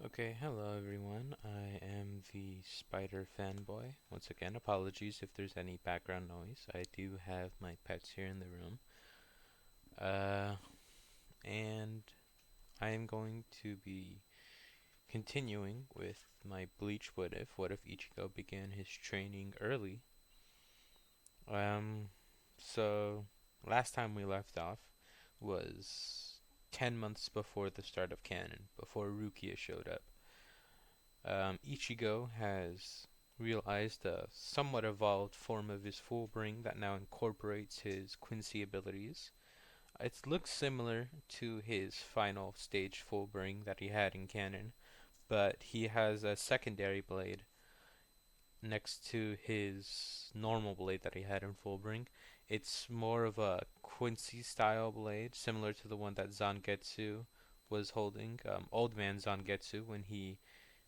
Okay, hello everyone. I am the Spider Fanboy. Once again, apologies if there's any background noise. I do have my pets here in the room. Uh, and I am going to be continuing with my Bleach What If. What if Ichigo began his training early? Um, so last time we left off was 10 months before the start of canon, before Rukia showed up. Ichigo has realized a somewhat evolved form of his full bring that now incorporates his Quincy abilities. It looks similar to his final stage full bring that he had in canon, but he has a secondary blade next to his normal blade that he had in full bring. It's more of a Quincy style blade, similar to the one that Zangetsu was holding, Old Man Zangetsu, when he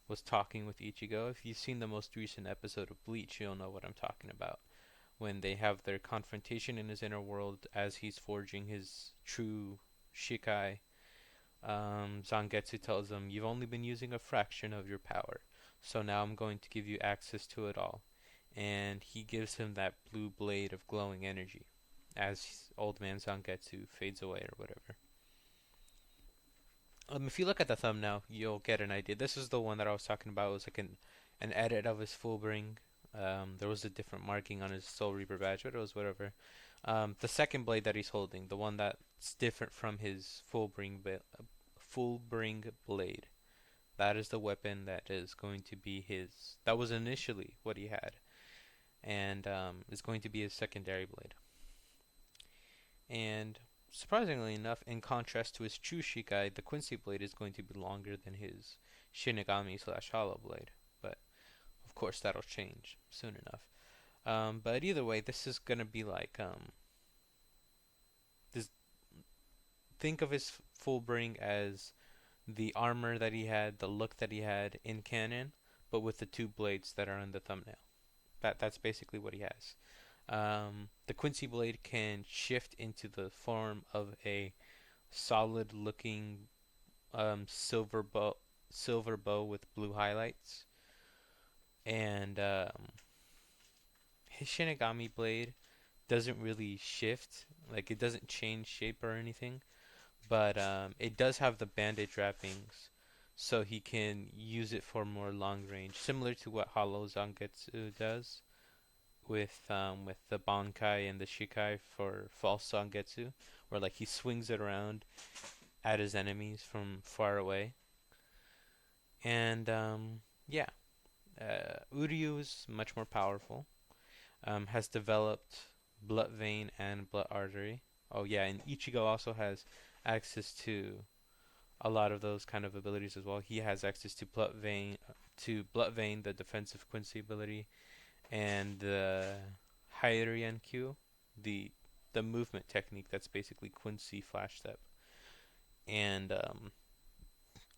was talking with Ichigo. If you've seen the most recent episode of Bleach, you'll know what I'm talking about. When they have their confrontation in his inner world as he's forging his true Shikai, Zangetsu tells him, "You've only been using a fraction of your power, so now I'm going to give you access to it all." And he gives him that blue blade of glowing energy as old man Zangetsu fades away or whatever. If you look at the thumbnail, you'll get an idea. This is the one that I was talking about. It was like an edit of his full bring. There was a different marking on his Soul Reaper badge, but it was whatever. The second blade that he's holding, the one that's different from his full bring blade, that is the weapon that is going to be his. That was initially what he had, and is going to be his secondary blade. And surprisingly enough, in contrast to his true Shikai, the Quincy blade is going to be longer than his Shinigami slash Hollow blade. But of course, that'll change soon enough. But either way, this is gonna be like this. Think of his full bring as the armor that he had, the look that he had in canon, but with the two blades that are in the thumbnail. That's basically what he has. The Quincy blade can shift into the form of a solid looking silver bow with blue highlights, and his Shinigami blade doesn't really shift, like it doesn't change shape or anything, but it does have the bandage wrappings, so he can use it for more long range, similar to what Hollow Zangetsu does with the Bankai and the Shikai for false Zangetsu, where like he swings it around at his enemies from far away. And yeah, Uryu is much more powerful. Has developed blood vein and blood artery. Oh yeah, and Ichigo also has access to a lot of those kind of abilities as well. He has access to blood vein, the defensive Quincy ability, and the Hyrian Q, the the movement technique that's basically Quincy flash step. And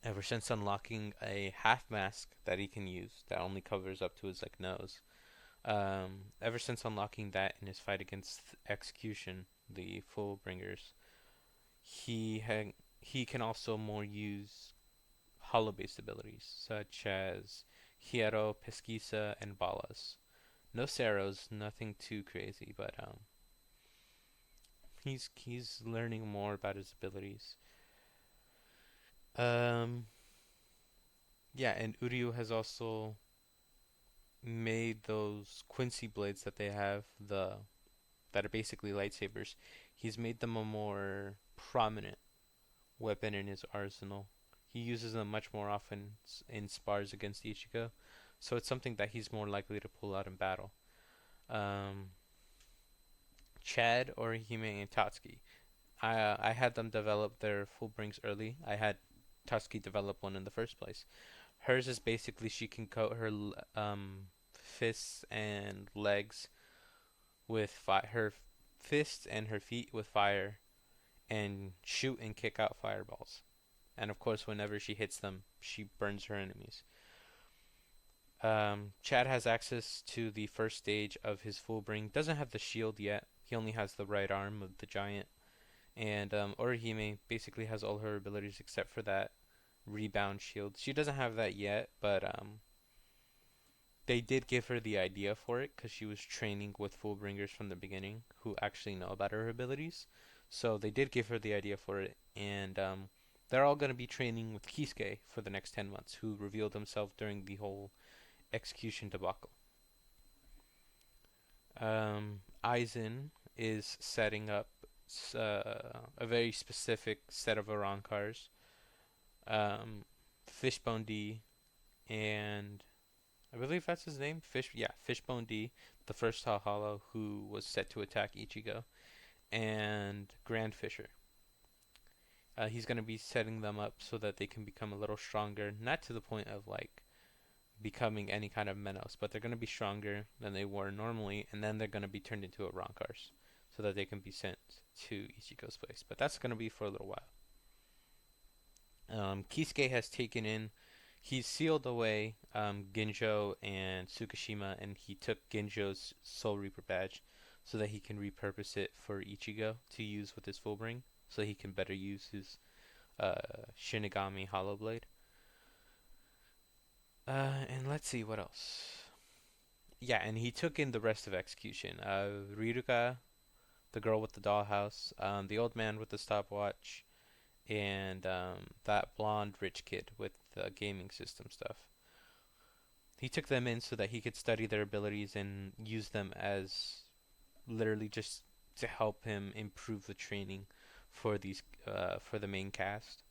ever since unlocking a half mask that he can use that only covers up to his like nose, ever since unlocking that in his fight against Execution, the full bringers, he can also more use hollow based abilities such as Hiero, Pesquisa, and Balas. No Ceros, nothing too crazy, but he's learning more about his abilities. Um, yeah, and Uryu has also made those Quincy blades that they have, the that are basically lightsabers. He's made them a more prominent weapon in his arsenal. He uses them much more often in spars against Ichigo, so it's something that he's more likely to pull out in battle. Um, Chad, Orihime, and Tatsuki. I had them develop their full brings early. I had Tatsuki develop one in the first place. Hers is basically she can coat her fists and legs with her fists and her feet with fire and shoot and kick out fireballs. And of course, whenever she hits them, she burns her enemies. Chad has access to the first stage of his full bring. Doesn't have the shield yet. He only has the right arm of the giant. And Orihime basically has all her abilities except for that. rebound shield. She doesn't have that yet, but they did give her the idea for it because she was training with Fullbringers from the beginning who actually know about her abilities. So they did give her the idea for it, and they're all going to be training with Kisuke for the next 10 months, who revealed himself during the whole execution debacle. Aizen is setting up a very specific set of Iran cars. Fishbone D and I believe that's his name. Fishbone D, the first Halhala who was set to attack Ichigo, and Grand Fisher. He's going to be setting them up so that they can become a little stronger, not to the point of like becoming any kind of Menos, but they're going to be stronger than they were normally, and then they're going to be turned into Arankars so that they can be sent to Ichigo's place. But that's going to be for a little while. Kisuke has taken in, he's sealed away Ginjo and Tsukishima, and he took Ginjo's Soul Reaper badge so that he can repurpose it for Ichigo to use with his full bring, so he can better use his Shinigami Hollow Blade. And let's see what else. Yeah, and he took in the rest of Execution. Riruka, the girl with the dollhouse, the old man with the stopwatch, and that blonde rich kid with the gaming system stuff. He took them in so that he could study their abilities and use them as literally just to help him improve the training for these for the main cast.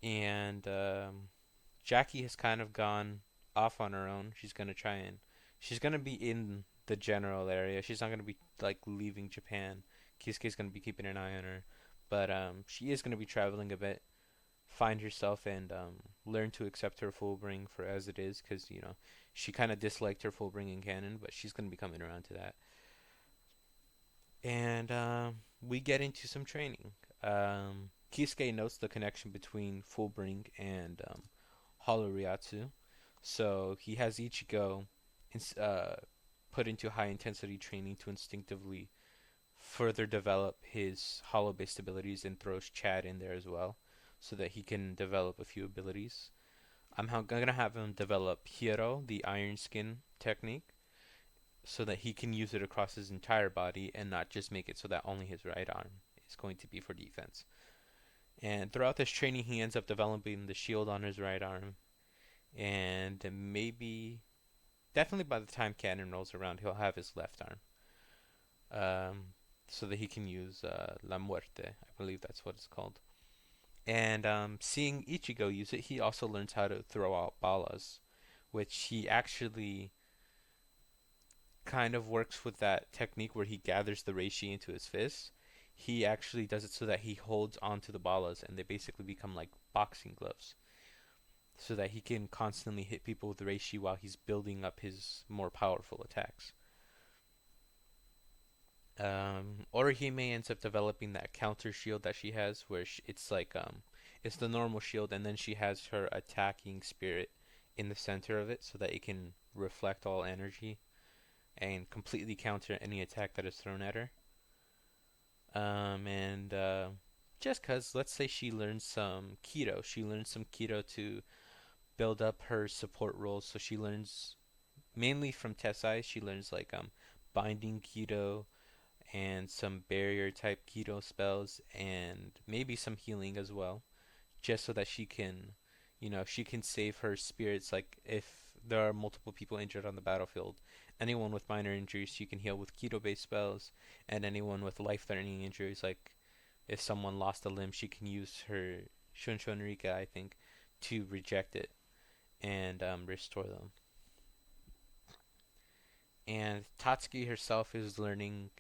And Jackie has kind of gone off on her own. She's gonna be in the general area. She's not gonna be like leaving Japan. Kisuke's gonna be keeping an eye on her, but she is gonna be traveling a bit, find herself and learn to accept her full bring for as it is, because she kind of disliked her full bring in canon, but she's gonna be coming around to that. And we get into some training. Kisuke notes the connection between Fullbring and Holoriatsu, so he has Ichigo put into high intensity training to instinctively further develop his hollow based abilities, and throws Chad in there as well so that he can develop a few abilities. Gonna have him develop Hiro, the Iron Skin technique, so that he can use it across his entire body and not just make it so that only his right arm is going to be for defense. And throughout this training, he ends up developing the shield on his right arm, and maybe, definitely by the time canon rolls around, he'll have his left arm, um, so that he can use La Muerte. I believe that's what it's called. And seeing Ichigo use it, he also learns how to throw out balas, which he actually kind of works with that technique where he gathers the reishi into his fist. He actually does it so that he holds onto the balas and they basically become like boxing gloves, so that he can constantly hit people with reishi while he's building up his more powerful attacks. Orihime ends up developing that counter shield that she has, where it's like it's the normal shield, and then she has her attacking spirit in the center of it, so that it can reflect all energy and completely counter any attack that is thrown at her. And just cause, let's say she learns some Kido to build up her support roles. So she learns mainly from Tessai. She learns like binding Kido and some barrier type Kido spells, and maybe some healing as well, just so that she can save her spirits. Like if there are multiple people injured on the battlefield, anyone with minor injuries she can heal with Kido based spells, and anyone with life threatening injuries, like if someone lost a limb, she can use her Shunsho Rika, I think, to reject it and restore them. And Tatsuki herself is learning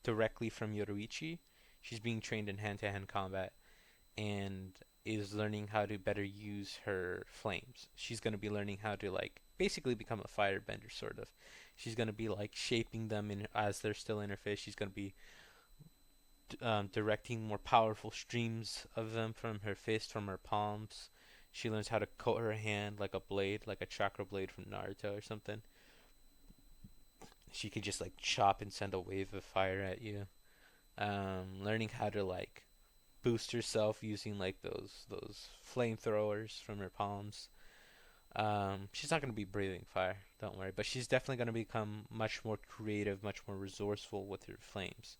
directly from Yoruichi. She's being trained in hand to hand combat and is learning how to better use her flames. She's going to be learning how to like basically become a firebender sort of. She's going to be like shaping them in as they're still in her fist. She's going to be directing more powerful streams of them from her fist, from her palms. She learns how to coat her hand like a blade, like a chakra blade from Naruto or something. She could just like chop and send a wave of fire at you. Learning how to like boost herself using like those flamethrowers from her palms. She's not going to be breathing fire, don't worry, but she's definitely going to become much more creative, much more resourceful with her flames.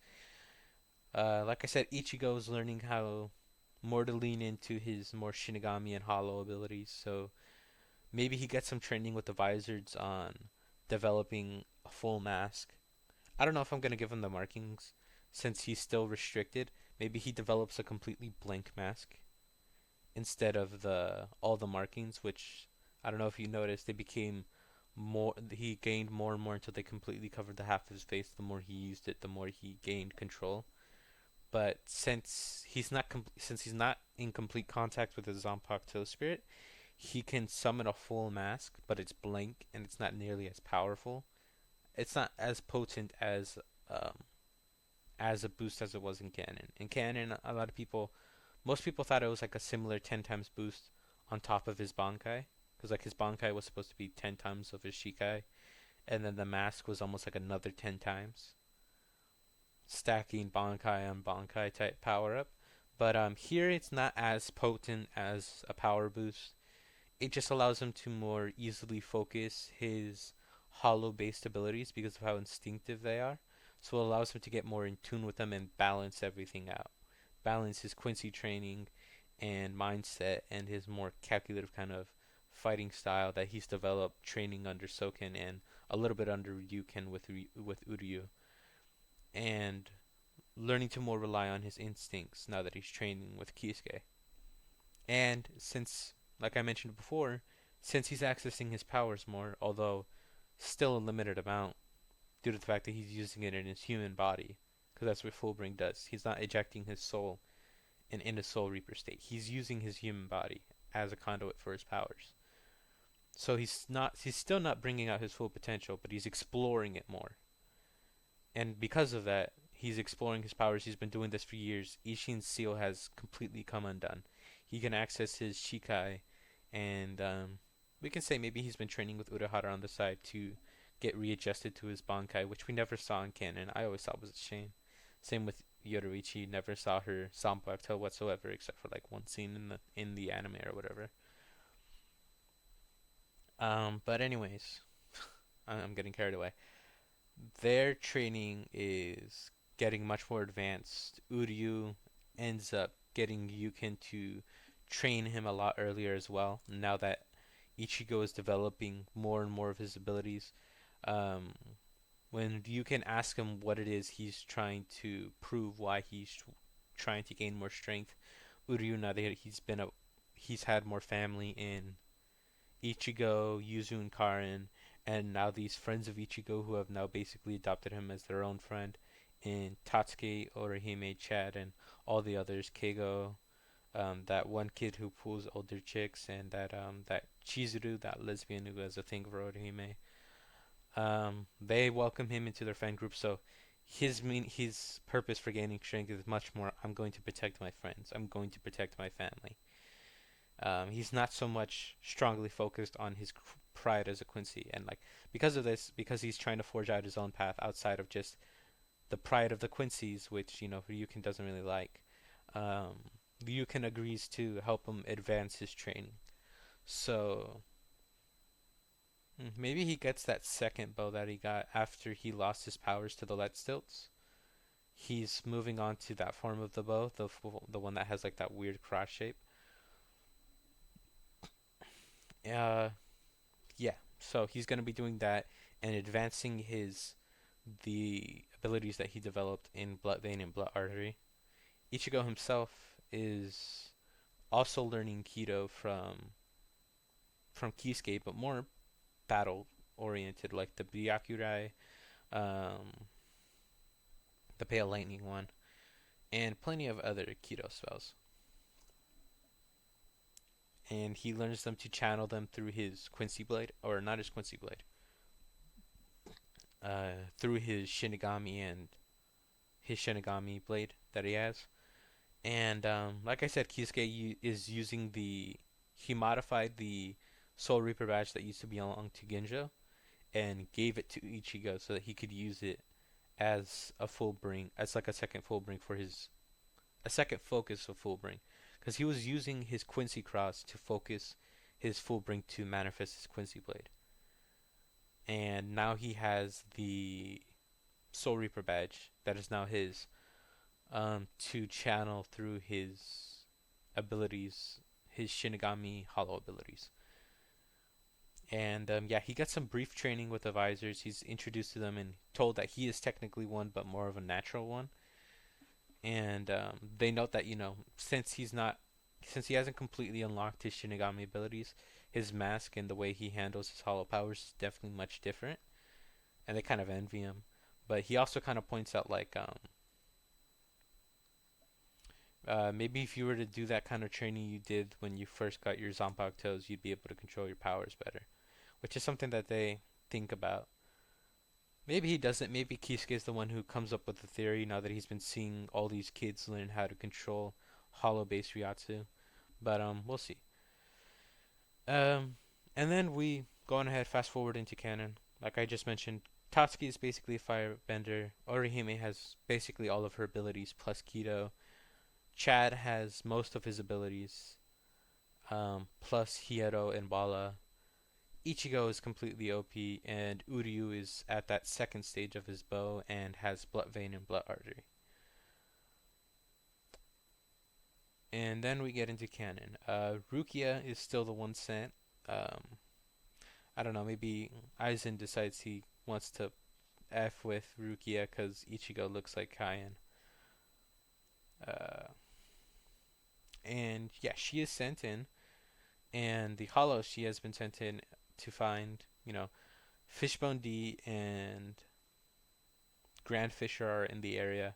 Like I said, Ichigo is learning how more to lean into his more Shinigami and Hollow abilities. So maybe he gets some training with the Vizards on developing a full mask. I don't know if I'm gonna give him the markings since he's still restricted. Maybe he develops a completely blank mask instead of the all the markings, which I don't know if you noticed, they became more. He gained more and more until they completely covered the half of his face. The more he used it, the more he gained control. But since he's not in complete contact with the Zanpakuto spirit, he can summon a full mask, but it's blank and it's not nearly as powerful. It's not as potent um, as a boost as it was in canon. In canon, a lot of people, most people thought it was like a similar 10 times boost on top of his Bankai, because like his Bankai was supposed to be 10 times of his Shikai, and then the mask was almost like another 10 times, stacking Bankai on Bankai type power up. But here it's not as potent as a power boost. It just allows him to more easily focus his hollow based abilities because of how instinctive they are. So it allows him to get more in tune with them and balance everything out. Balance his Quincy training and mindset and his more calculative kind of fighting style that he's developed training under Soken and a little bit under Ryuken with Uryu, and learning to more rely on his instincts now that he's training with Kisuke. And since, like I mentioned before, since he's accessing his powers more, although still a limited amount due to the fact that he's using it in his human body, because that's what Fullbring does. He's not ejecting his soul in a Soul Reaper state. He's using his human body as a conduit for his powers. So he's still not bringing out his full potential, but he's exploring it more. And because of that, he's exploring his powers. He's been doing this for years. Ishin's seal has completely come undone. He can access his Shikai, and we can say maybe he's been training with Urahara on the side to get readjusted to his Bankai, which we never saw in canon. I always thought was a shame. Same with Yoruichi. Never saw her Zanpakuto whatsoever, except for like one scene in the anime or whatever. But anyways, I'm getting carried away. Their training is getting much more advanced. Uryu ends up getting Yukin to train him a lot earlier as well. Now that Ichigo is developing more and more of his abilities, um, when Yukin asks him what it is he's trying to prove, why he's trying to gain more strength, Uryu, now that he's had more family in Ichigo, Yuzu, and Karin, and now these friends of Ichigo who have now basically adopted him as their own friend in Tatsuki, Orihime, Chad, and all the others, Keigo, that one kid who pulls older chicks, and that Chizuru, that lesbian who has a thing for Orihime. They welcome him into their fan group, so his purpose for gaining strength is much more, I'm going to protect my friends. I'm going to protect my family. He's not so much strongly focused on his pride as a Quincy, and like because of this, because he's trying to forge out his own path outside of just the pride of the Quincy's, which Ryukin doesn't really like. Um, Ryukin agrees to help him advance his training. So maybe he gets that second bow that he got after he lost his powers to the lead stilts. He's moving on to that form of the bow, the one that has like that weird cross shape. Uh, yeah. So he's gonna be doing that and advancing the abilities that he developed in Blood Vein and Blood Artery. Ichigo himself is also learning Kido from Kisuke, but more battle oriented, like the Byakurai, um, the Pale Lightning one, and plenty of other Kido spells. And he learns them to channel them through his Quincy Blade, or not his Quincy Blade, through his Shinigami blade that he has. And like I said, Kisuke is using he modified the Soul Reaper badge that used to belong to Ginjo and gave it to Ichigo so that he could use it as a full bring, as like a second full bring for his a second focus of full bring, because he was using his Quincy cross to focus his full bring to manifest his Quincy blade, and now he has the Soul Reaper badge that is now his, to channel through his abilities, his Shinigami Hollow abilities. And yeah, he got some brief training with the visors. He's introduced to them and told that he is technically one, but more of a natural one. And they note that since he hasn't completely unlocked his Shinigami abilities, his mask and the way he handles his hollow powers is definitely much different. And they kind of envy him. But he also kind of points out like maybe if you were to do that kind of training you did when you first got your Zombok toes, you'd be able to control your powers better, which is something that they think about. Maybe he doesn't. Maybe Kisuke is the one who comes up with the theory now that he's been seeing all these kids learn how to control hollow base Ryatsu. But we'll see. Um, and then we go on ahead, fast forward into canon. Like I just mentioned, Tatsuki is basically a firebender. Orihime has basically all of her abilities plus Kido. Chad has most of his abilities, plus Hiedo and Bala. Ichigo is completely OP, and Uryu is at that second stage of his bow and has blood vein and blood artery. And then we get into canon. Rukia is still the one sent. Um, I don't know, maybe Aizen decides he wants to F with Rukia because Ichigo looks like Kaien. Uh, and yeah, she is sent in, and the hollow she has been sent in to find, Fishbone D and Grand Fisher are in the area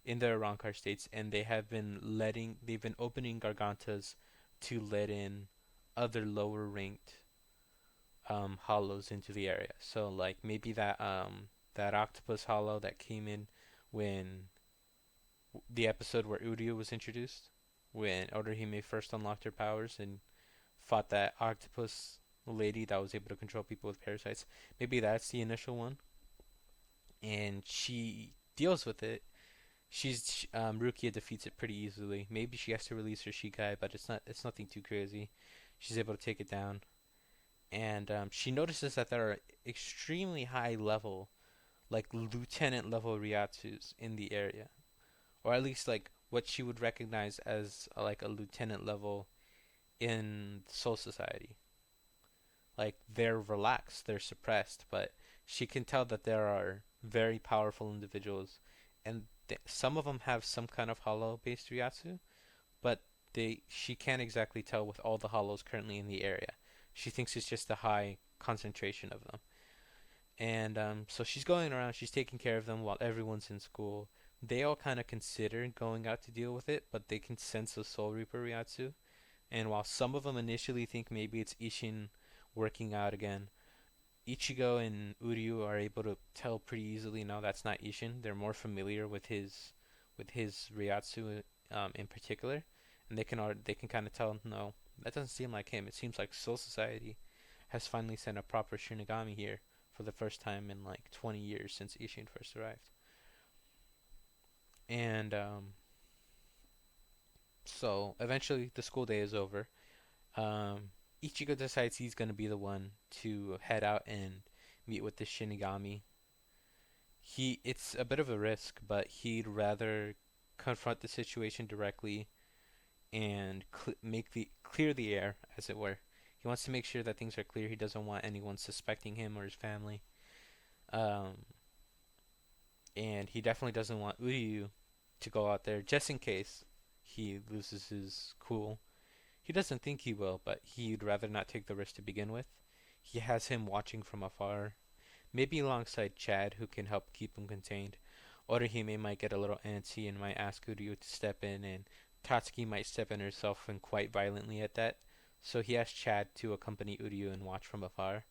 in the Rancor states, and they've been opening Gargantas to let in other lower ranked hollows into the area. So like maybe that octopus hollow that came in when the episode where Uryu was introduced, when Orihime first unlocked her powers and fought that octopus lady that was able to control people with parasites. Maybe that's the initial one, and she deals with it. Rukia defeats it pretty easily. Maybe she has to release her Shikai, but it's nothing too crazy. She's able to take it down, and she notices that there are extremely high level, like lieutenant level Ryatsus in the area, or at least like what she would recognize as like a lieutenant level in Soul Society. Like they're relaxed, they're suppressed, but she can tell that there are very powerful individuals, and some of them have some kind of hollow based Ryatsu, but she can't exactly tell with all the hollows currently in the area. She thinks it's just a high concentration of them. And so she's going around, she's taking care of them while everyone's in school. They all kind of consider going out to deal with it, but they can sense a Soul Reaper Ryatsu. And while some of them initially think maybe it's Ishin working out again, Ichigo and Uryu are able to tell pretty easily no, that's not Ishin. They're more familiar with his Ryatsu in particular, and they can kind of tell no, that doesn't seem like him. It seems like Soul Society has finally sent a proper Shinigami here for the first time in like 20 years since Ishin first arrived. And so eventually the school day is over. Um, Ichigo decides he's going to be the one to head out and meet with the Shinigami. It's a bit of a risk, but he'd rather confront the situation directly and clear the air, as it were. He wants to make sure that things are clear. He doesn't want anyone suspecting him or his family. Um, and he definitely doesn't want Uryu to go out there just in case he loses his cool. He doesn't think he will, but he'd rather not take the risk to begin with. He has him watching from afar, maybe alongside Chad, who can help keep him contained. Orihime might get a little antsy and might ask Uryu to step in, and Tatsuki might step in herself and quite violently at that. So he asks Chad to accompany Uryu and watch from afar,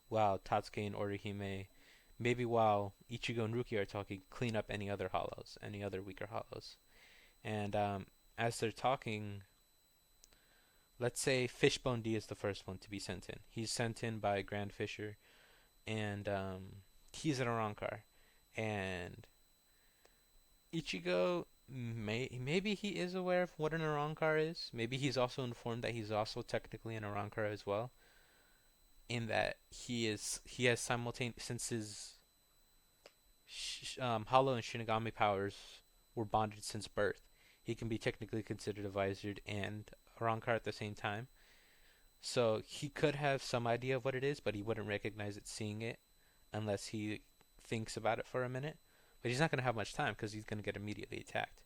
while Tatsuki and Orihime, maybe while Ichigo and Ruki are talking, clean up any other hollows, any other weaker hollows. And as they're talking, let's say Fishbone D is the first one to be sent in. He's sent in by Grand Fisher, and he's in a wrong car. And Ichigo Maybe he is aware of what an Arankar is. Maybe he's also informed that he's also technically an Arankar as well, in that he has simultaneous since his Hollow and Shinigami powers were bonded since birth. He can be technically considered a Visored and Arankar at the same time. So he could have some idea of what it is, but he wouldn't recognize it seeing it unless he thinks about it for a minute. But he's not going to have much time because he's going to get immediately attacked.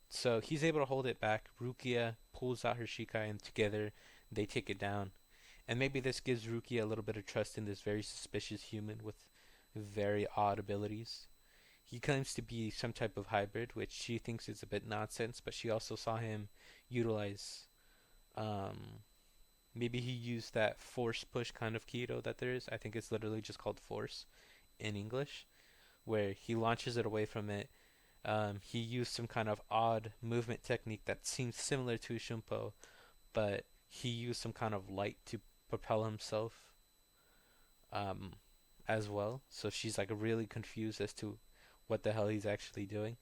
So he's able to hold it back. Rukia pulls out her Shikai and together they take it down. And maybe this gives Rukia a little bit of trust in this very suspicious human with very odd abilities. He claims to be some type of hybrid, which she thinks is a bit nonsense, but she also saw him utilize. Um, Maybe he used that force push kind of keto that there is. I think it's literally just called force in English, where he launches it away from it. He used some kind of odd movement technique that seems similar to Shumpo, but he used some kind of light to propel himself um, as well. So she's like really confused as to what the hell he's actually doing,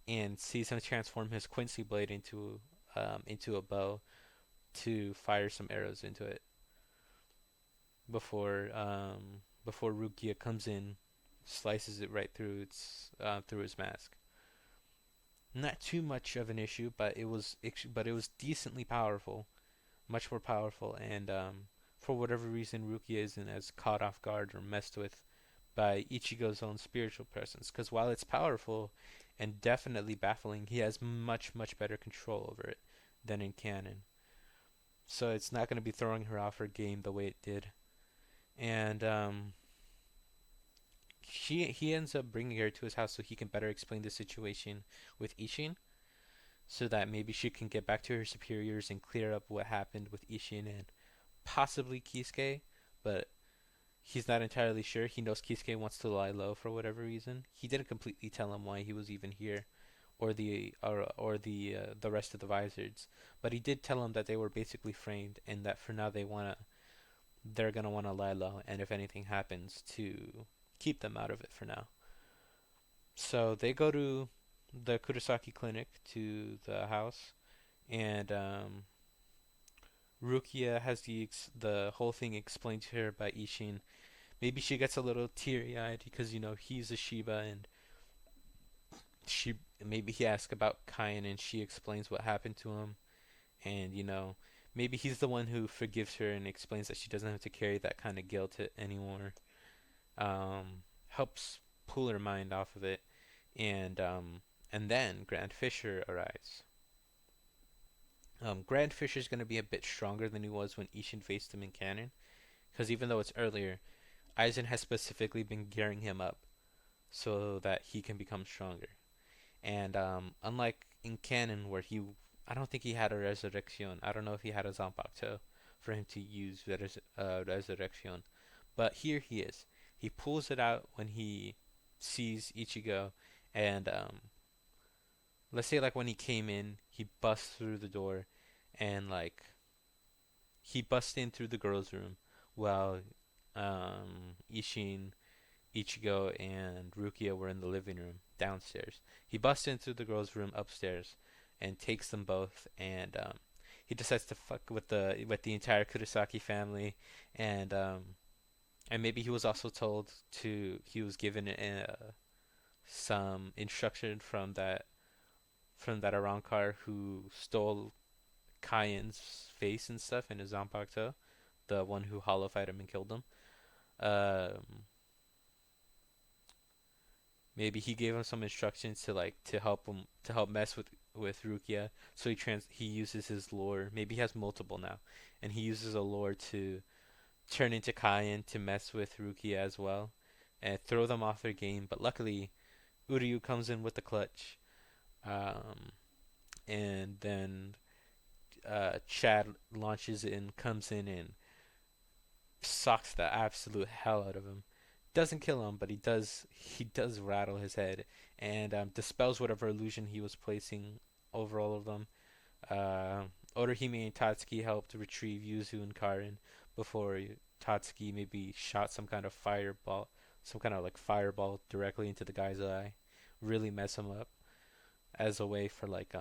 and sees him transform his Quincy blade into a bow to fire some arrows into it before Rukia comes in, slices it right through its through his mask. Not too much of an issue, but it was decently powerful, much more powerful, and for whatever reason, Rukia isn't as caught off guard or messed with by Ichigo's own spiritual presence. Because while it's powerful and definitely baffling, he has much better control over it than in canon. So it's not going to be throwing her off her game the way it did. And he ends up bringing her to his house so he can better explain the situation with Ishin, so that maybe she can get back to her superiors and clear up what happened with Ishin and possibly Kisuke, but he's not entirely sure. He knows Kisuke wants to lie low for whatever reason. He didn't completely tell him why he was even here, or the rest of the Vizards, but he did tell him that they were basically framed and that for now they're gonna wanna lie low, and if anything happens, to keep them out of it for now. So they go to the Kurosaki clinic to the house, and Rukia has the whole thing explained to her by Ishin. Maybe she gets a little teary eyed because he's a Shiba, and she maybe he asks about Kain and she explains what happened to him, and maybe he's the one who forgives her and explains that she doesn't have to carry that kind of guilt anymore. Helps pull her mind off of it, and then Grand Fisher arrives. Grand Fisher's going to be a bit stronger than he was when Ishin faced him in canon, because even though it's earlier, Aizen has specifically been gearing him up so that he can become stronger. And unlike in canon, where I don't think he had a resurrection. I don't know if he had a Zanpakuto for him to use resurrection, but here he is. He pulls it out when he sees Ichigo, and let's say like when he came in, he busts through the door, and like he busts in through the girls' room while Ishin, Ichigo, and Rukia were in the living room downstairs. He busts in through the girls' room upstairs and takes them both, and he decides to fuck with the entire Kurosaki family, and and maybe he was also told to he was given some instruction from that Arankar who stole Kyan's face and stuff in his Zanpakuto, the one who hollow-fied him and killed him. Um, Maybe he gave him some instructions to help mess with Rukia. So he uses his lore. Maybe he has multiple now, and he uses a lore to turn into Kyan to mess with Rukia as well, and throw them off their game. But luckily, Uryu comes in with the clutch, um, and then Chad launches in, comes in, and socks the absolute hell out of him. Doesn't kill him, but he does rattle his head and dispels whatever illusion he was placing over all of them. Uh, Otohime and Tatsuki helped retrieve Yuzu and Karin before Tatsuki maybe shot some kind of like fireball directly into the guy's eye, really mess him up. as a way for like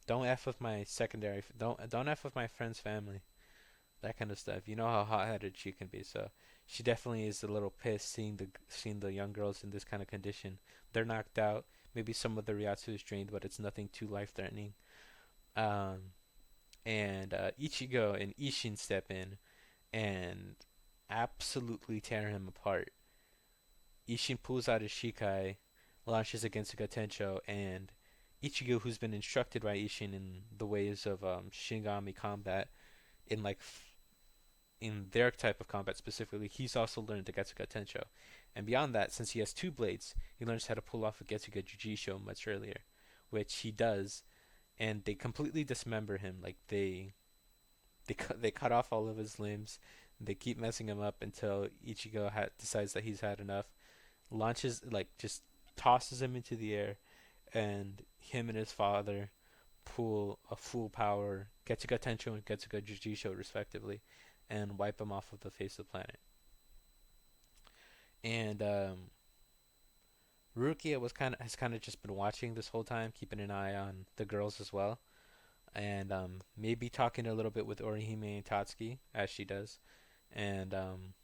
don't f with my secondary, don't f with my friend's family, that kind of stuff. You know how hot-headed she can be, so she definitely is a little pissed seeing the young girls in this kind of condition. They're knocked out. Maybe some of the Ryatsu is drained, but it's nothing too life-threatening. Um, and Ichigo and Ishin step in and absolutely tear him apart. Ishin pulls out his Shikai, launches against Gatencho, and Ichigo, who's been instructed by Ishin in the ways of Shinigami combat, in like in their type of combat specifically, he's also learned the Getsuga Tensho. And beyond that, since he has two blades, he learns how to pull off a Getsuga Jujisho much earlier, which he does, and they completely dismember him. Like they cut off all of his limbs. They keep messing him up until Ichigo decides that he's had enough. Launches like just tosses him into the air, and him and his father pull a full power Getsuga Tensho and Getsuga Jujisho respectively, and wipe him off of the face of the planet. And Rukia has kind of just been watching this whole time, keeping an eye on the girls as well, and maybe talking a little bit with Orihime and Tatsuki as she does, and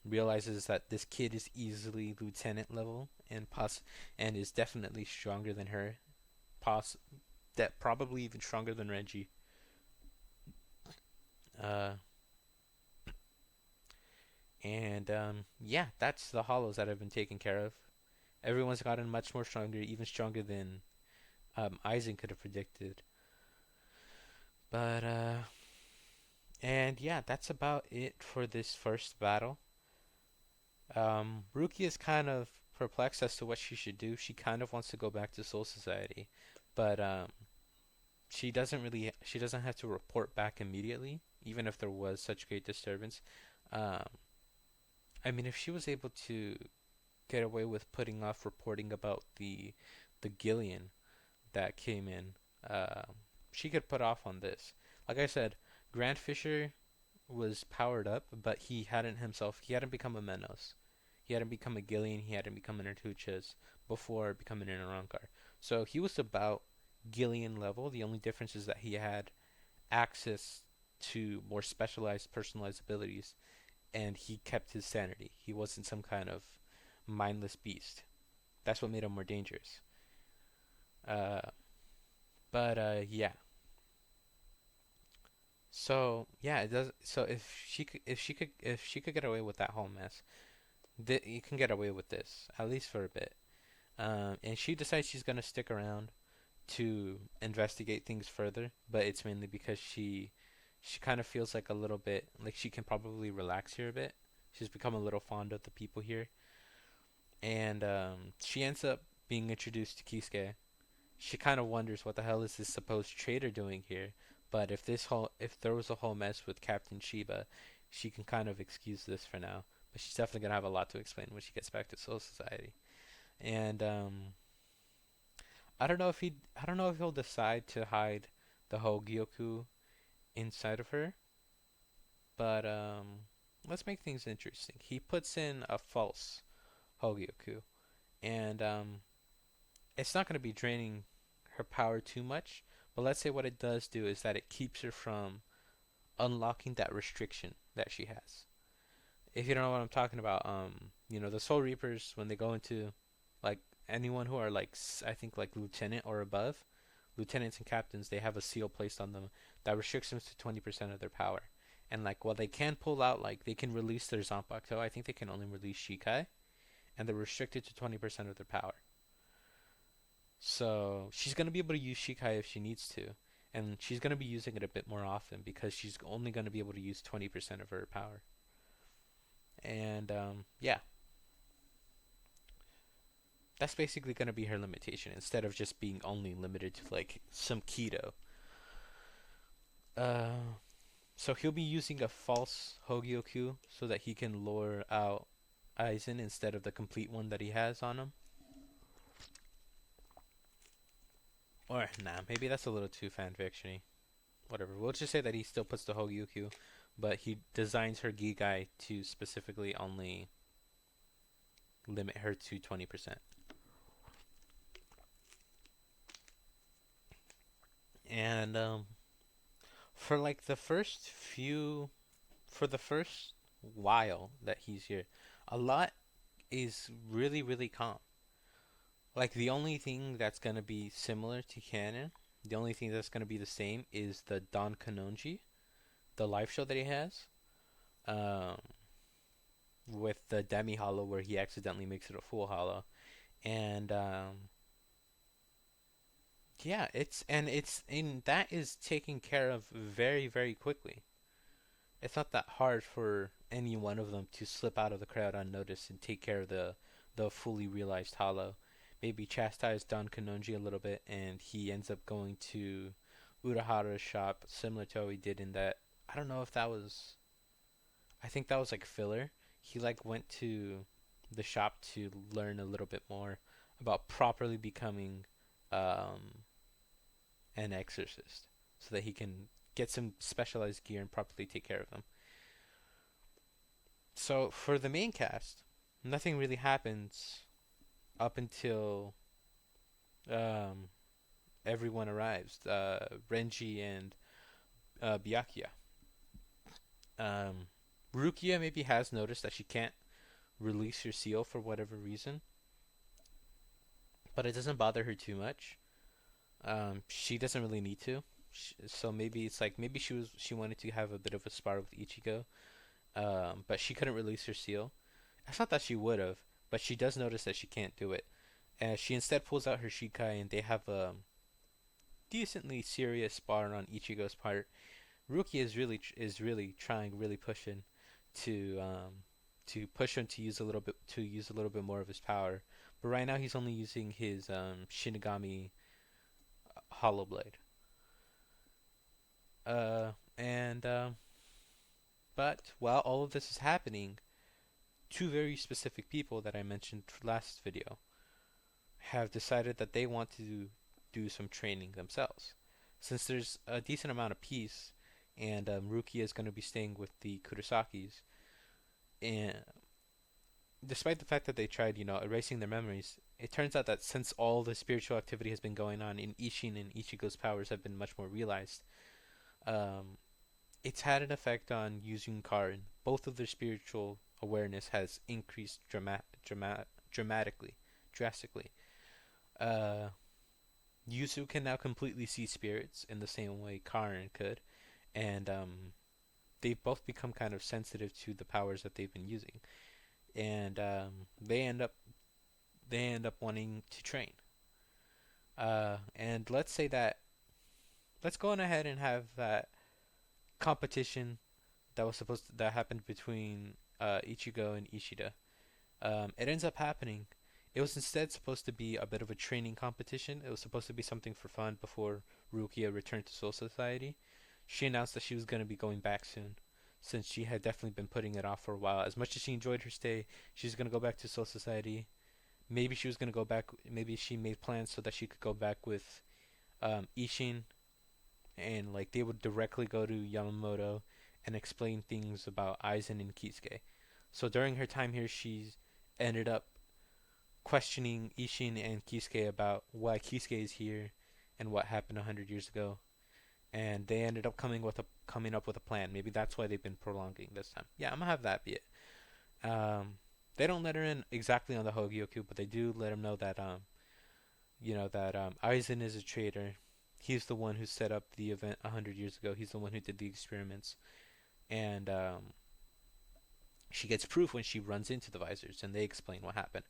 realizes that this kid is easily lieutenant level and is definitely stronger than her, poss that probably even stronger than Renji. Uh, and yeah, that's the hollows that have been taken care of. Everyone's gotten much more stronger, even stronger than Aizen could have predicted. But and yeah, that's about it for this first battle. Ruki is kind of perplexed as to what she should do. She kind of wants to go back to Soul Society, but she doesn't have to report back immediately, even if there was such great disturbance. Um, I mean, if she was able to get away with putting off reporting about the Gillian that came in, she could put off on this. Like I said, Grant Fisher was powered up, but he hadn't become a Menos. He hadn't become a Gillian, he hadn't become an Artuchas before becoming an Arankar. So he was about Gillian level. The only difference is that he had access to more specialized, personalized abilities, and he kept his sanity. He wasn't some kind of mindless beast. That's what made him more dangerous. Uh, but yeah. So yeah, it does. So if she could get away with that whole mess, you can get away with this at least for a bit. And she decides she's gonna stick around to investigate things further, but it's mainly because she kind of feels like a little bit like she can probably relax here a bit. She's become a little fond of the people here, and she ends up being introduced to Kisuke. She kind of wonders what the hell is this supposed traitor doing here, but if there was a whole mess with Captain Shiba, she can kind of excuse this for now. But she's definitely gonna have a lot to explain when she gets back to Soul Society. And I don't know if he'll decide to hide the Hogyoku inside of her, but let's make things interesting. He puts in a false Hogyoku, and it's not going to be draining her power too much. But let's say what it does do is that it keeps her from unlocking that restriction that she has. If you don't know what I'm talking about, the Soul Reapers when they go into like anyone who are like I think like lieutenant or above, lieutenants and captains, they have a seal placed on them that restricts them to 20% of their power. And like while they can pull out, like they can release their Zanpakuto, I think they can only release Shikai, and they're restricted to 20% of their power. So she's gonna be able to use Shikai if she needs to, and she's gonna be using it a bit more often because she's only gonna be able to use 20% of her power. And yeah, that's basically gonna be her limitation instead of just being only limited to like some keto. Uh, so he'll be using a false Hogyoku so that he can lure out Aizen instead of the complete one that he has on him. Or nah, maybe that's a little too fanfictiony. Whatever. We'll just say that he still puts the Hogyoku, but he designs her Gigai to specifically only limit her to 20%. And for like the first few, for the first while that he's here, a lot is really, really calm. Like the only thing that's gonna be similar to canon, the only thing that's gonna be the same is the Don Kanonji, the live show that he has, um, with the demi hollow where he accidentally makes it a full hollow, and yeah, and that is taken care of very, very quickly. It's not that hard for any one of them to slip out of the crowd unnoticed and take care of the fully realized hollow. Maybe chastise Don Kanonji a little bit, and he ends up going to Urahara's shop, similar to how he did in that. I don't know if that was. I think that was like filler. He like went to the shop to learn a little bit more about properly becoming um, an exorcist, so that he can get some specialized gear and properly take care of them. So for the main cast, nothing really happens up until um, everyone arrives. Renji and Byakuya. Um, Rukia maybe has noticed that she can't release her seal for whatever reason, but it doesn't bother her too much. She doesn't really need to. So maybe it's like maybe she wanted to have a bit of a spar with Ichigo, but she couldn't release her seal. It's not that she would have, but she does notice that she can't do it. And she instead pulls out her Shikai, and they have a decently serious spar on Ichigo's part. Rukia is really trying, really pushing to push him to use a little bit more of his power. But right now he's only using his Shinigami Hollow Blade. And but while all of this is happening, two very specific people that I mentioned last video have decided that they want to do some training themselves. Since there's a decent amount of peace, and Rukia is going to be staying with the Kurosakis, and despite the fact that they tried, erasing their memories, it turns out that since all the spiritual activity has been going on, in Ishin and Ichigo's powers have been much more realized. Um, it's had an effect on Yuzu and Karin. Both of their spiritual awareness has increased drastically. Uh, Yuzu can now completely see spirits in the same way Karin could, and they've both become kind of sensitive to the powers that they've been using, and they end up wanting to train. And let's go on ahead and have that competition that happened between Ichigo and Ishida. It ends up happening. It was instead supposed to be a bit of a training competition. It was supposed to be something for fun before Rukia returned to Soul Society. She announced that she was going to be going back soon, since she had definitely been putting it off for a while. As much as she enjoyed her stay, she's going to go back to Soul Society. Maybe she was going to go back. Maybe she made plans so that she could go back with Ishin, and like they would directly go to Yamamoto and explain things about Aizen and Kisuke. So during her time here, she's ended up questioning Ishin and Kisuke about why Kisuke is here and what happened 100 years ago. And they ended up coming up with a plan. Maybe that's why they've been prolonging this time. Yeah, I'm gonna have that be it. Um, they don't let her in exactly on the Hogyoku, but they do let him know that Aizen is a traitor. He's the one who set up the event 100 years ago. He's the one who did the experiments, and she gets proof when she runs into the visors, and they explain what happened.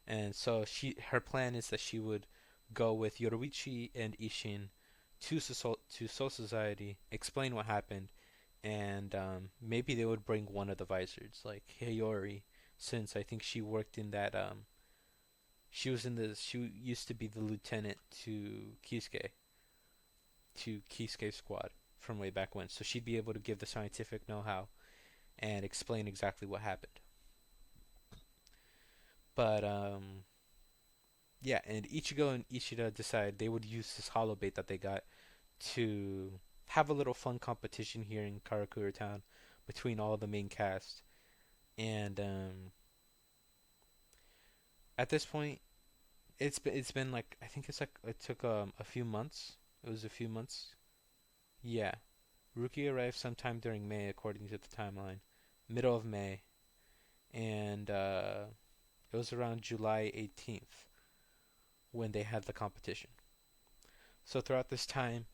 And so her plan is that she would go with Yoruichi and Ishin to Soul Society, explain what happened, and maybe they would bring one of the visors, like Hiyori, since I think she worked in that. She was in the. She used to be the lieutenant to Kisuke's squad from way back when, so she'd be able to give the scientific know-how and explain exactly what happened. But yeah, and Ichigo and Ishida decide they would use this hollow bait that they got to have a little fun competition here in Karakura Town between all the main cast. And at this point, it's been like I think it's like it took a few months It was a few months. Yeah, Rukia arrived sometime during May, according to the timeline, middle of May, and it was around July 18th when they had the competition. So throughout this time,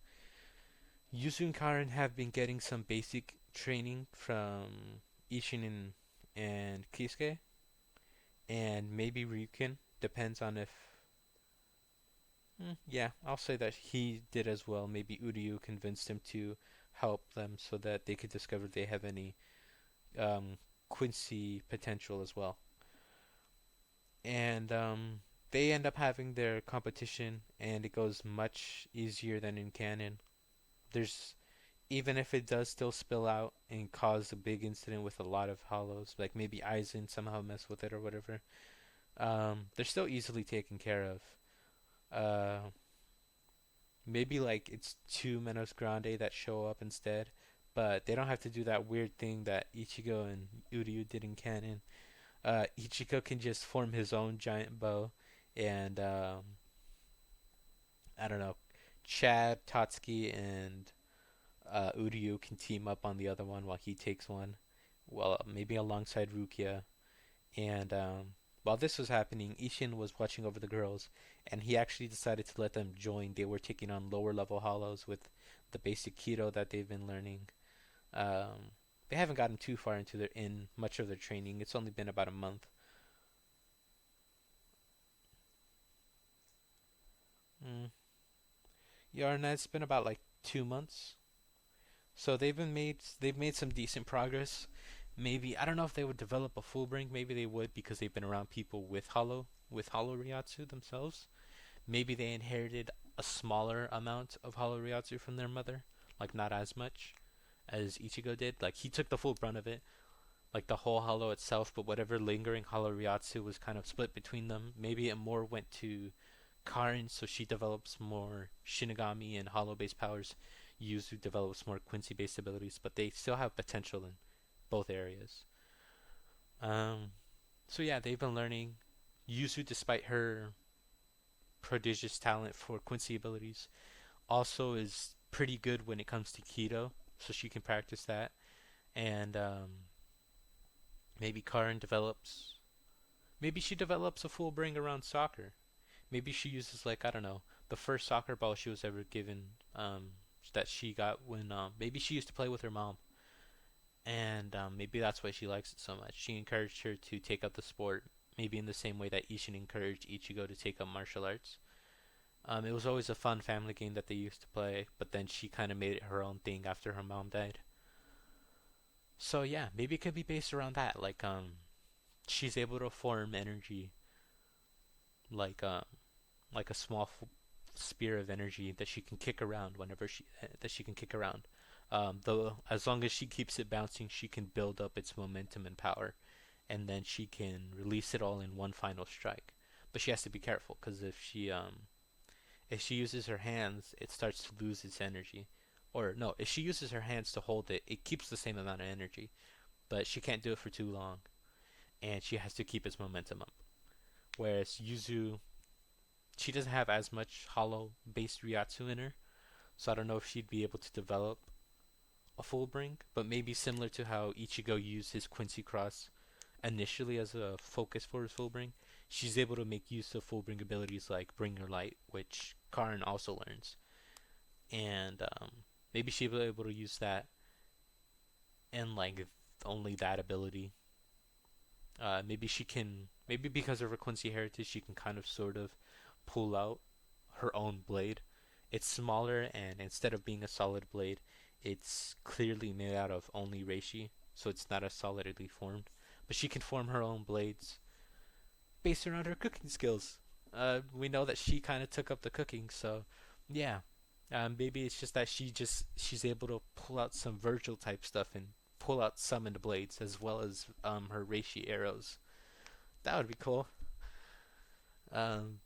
Yuzu and Karen have been getting some basic training from Ishin and Kisuke, and maybe Ryukin. Depends on if. Yeah, I'll say that he did as well. Maybe Uryu convinced him to help them so that they could discover they have any um, Quincy potential as well. And they end up having their competition, and it goes much easier than in canon. There's even if it does still spill out and cause a big incident with a lot of hollows, like maybe Aizen somehow mess with it or whatever, they're still easily taken care of. Uh, Maybe like it's two Menos Grande that show up instead, but they don't have to do that weird thing that Ichigo and Uryu did in canon. Ichigo can just form his own giant bow, and I don't know, Chad, Tatsuki, and Uryu can team up on the other one while he takes one. Well, maybe alongside Rukia. And while this was happening, Ishin was watching over the girls, and he actually decided to let them join. They were taking on lower level hollows with the basic keto that they've been learning. Um, they haven't gotten too far into their in much of their training. It's only been about a month. Mm. Yeah, and it's been about like 2 months. So they've made some decent progress. Maybe I don't know if they would develop a full bring. Maybe they would because they've been around people with hollow Ryatsu themselves. Maybe they inherited a smaller amount of hollow Ryatsu from their mother, like not as much as Ichigo did. Like he took the full brunt of it, like the whole hollow itself, but whatever lingering hollow Ryatsu was kind of split between them. Maybe it more went to Karin, so she develops more Shinigami and hollow based powers. Yuzu develops more Quincy based abilities, but they still have potential in both areas. Um, so yeah, they've been learning. Yuzu, despite her prodigious talent for Quincy abilities, also is pretty good when it comes to keto, so she can practice that. And maybe Karin develops. Maybe she develops a full bring around soccer. Maybe she uses like I don't know the first soccer ball she was ever given. That she got when maybe she used to play with her mom, and maybe that's why she likes it so much. She encouraged her to take up the sport, maybe in the same way that Ishin encouraged Ichigo to take up martial arts. It was always a fun family game that they used to play, but then she kind of made it her own thing after her mom died. So yeah, maybe it could be based around that. Like she's able to form energy, like like a small spear of energy that she can kick around whenever she that she can kick around. Though as long as she keeps it bouncing, she can build up its momentum and power, and then she can release it all in one final strike. But she has to be careful because if she uses her hands, it starts to lose its energy. Or no, if she uses her hands to hold it, it keeps the same amount of energy, but she can't do it for too long, and she has to keep its momentum up. Whereas Yuzu, she doesn't have as much hollow based Ryatsu in her, so I don't know if she'd be able to develop a full bring, but maybe similar to how Ichigo used his Quincy Cross initially as a focus for his full bring, she's able to make use of full bring abilities like Bring Your Light, which Karin also learns, and maybe she'll be able to use that and like only that ability. Maybe she can, maybe because of her Quincy heritage, she can kind of sort of pull out her own blade. It's smaller, and instead of being a solid blade, it's clearly made out of only reishi, so it's not as solidly formed. But she can form her own blades based around her cooking skills. We know that she kind of took up the cooking, so yeah. Maybe it's just that she's able to pull out some Virgil type stuff and pull out summoned blades as well as her reishi arrows. That would be cool. Um,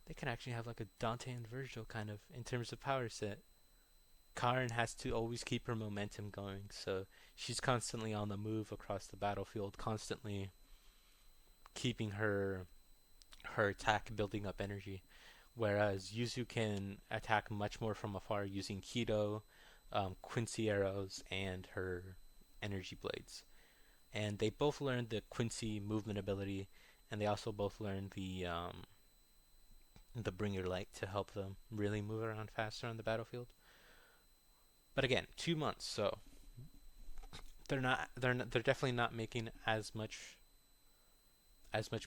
They can actually have like a Dante and Virgil kind of in terms of power set. Karin has to always keep her momentum going, so she's constantly on the move across the battlefield, constantly keeping her attack building up energy. whereas Yuzu can attack much more from afar using Kido, Quincy arrows, and her energy blades. And they both learned the Quincy movement ability, and they also both learned the Bringer Light to help them really move around faster on the battlefield. But again, 2 months, so they're definitely not making as much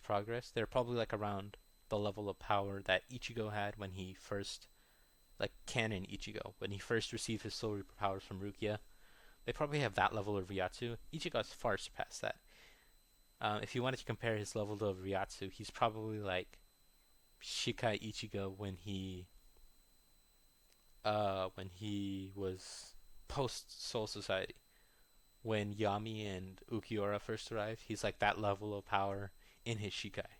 progress. They're probably like around the level of power that Ichigo had when he first, like canon Ichigo, when he first received his Soul Reaper powers from Rukia. They probably have that level of Ryatsu. Ichigo has far surpassed that. If you wanted to compare his level to Ryatsu, he's probably like Shikai Ichigo when he was post Soul Society. When Yami and Ukiura first arrived, he's like that level of power in his Shikai.